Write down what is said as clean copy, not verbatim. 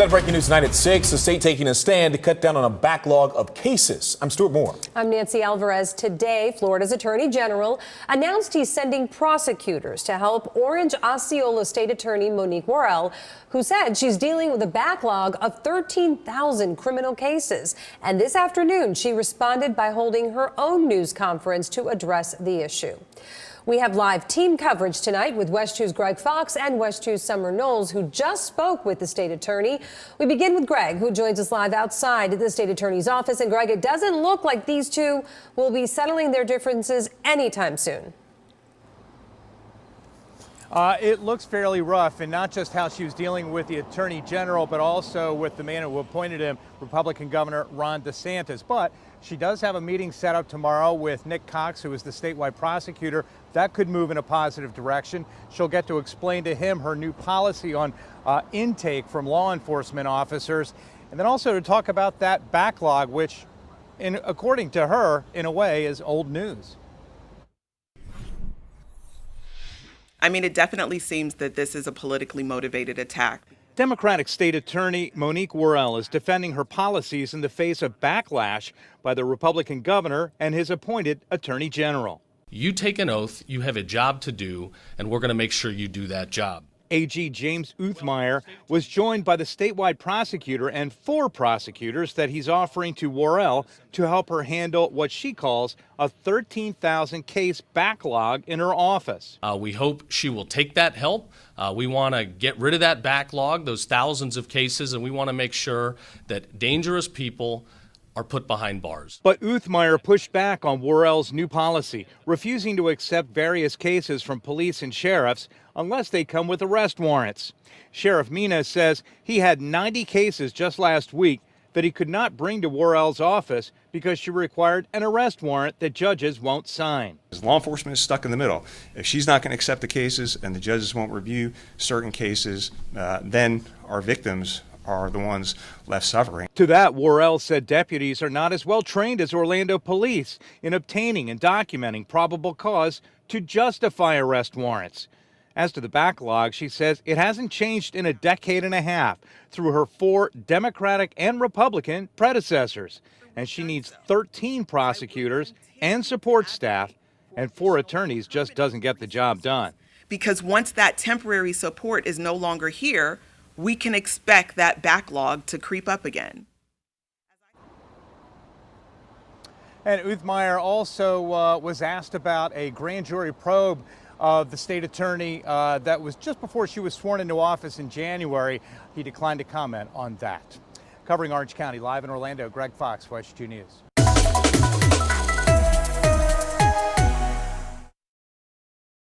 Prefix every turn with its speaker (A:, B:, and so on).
A: That breaking news tonight at 6. The state taking a stand to cut down on a backlog of cases. I'm Stuart Moore.
B: I'm Nancy Alvarez. Today, Florida's Attorney General announced he's sending prosecutors to help Orange Osceola State Attorney Monique Worrell, who said she's dealing with a backlog of 13,000 criminal cases. And this afternoon, she responded by holding her own news conference to address the issue. We have live team coverage tonight with West 2's Greg Fox and West 2's Summer Knowles, who just spoke with the state attorney. We begin with Greg, who joins us live outside the state attorney's office. And Greg, it doesn't look like these two will be settling their differences anytime soon.
C: It looks fairly rough, and not just how she was dealing with the attorney general, but also with the man who appointed him, Republican Governor Ron DeSantis. But she does have a meeting set up tomorrow with Nick Cox, who is the statewide prosecutor. That could move in a positive direction. She'll get to explain to him her new policy on intake from law enforcement officers, and then also to talk about that backlog, which, according to her, in a way, is old news.
D: I mean, it definitely seems that this is a politically motivated attack.
C: Democratic State Attorney Monique Worrell is defending her policies in the face of backlash by the Republican governor and his appointed attorney general.
E: You take an oath, you have a job to do, and we're going to make sure you do that job.
C: AG James Uthmeyer was joined by the statewide prosecutor and 4 prosecutors that he's offering to Worrell to help her handle what she calls a 13,000 case backlog in her office.
E: We hope she will take that help. We want to get rid of that backlog, those thousands of cases, and we want to make sure that dangerous people are put behind bars.
C: But Uthmeyer pushed back on Worrell's new policy, refusing to accept various cases from police and sheriffs unless they come with arrest warrants. Sheriff Mina says he had 90 cases just last week that he could not bring to Worrell's office because she required an arrest warrant that judges won't sign.
F: Law enforcement is stuck in the middle. If she's not going to accept the cases and the judges won't review certain cases, then our victims are the ones left suffering.
C: To that, Worrell said deputies are not as well trained as Orlando police in obtaining and documenting probable cause to justify arrest warrants. As to the backlog, she says it hasn't changed in a decade and a half through her 4 Democratic and Republican predecessors. And she needs 13 prosecutors and support staff, and 4 attorneys just doesn't get the job done.
D: Because once that temporary support is no longer here, we can expect that backlog to creep up again.
C: And Uthmeyer also was asked about a grand jury probe of the state attorney that was just before she was sworn into office in January. He declined to comment on that. Covering Orange County, live in Orlando, Greg Fox, West 2 News.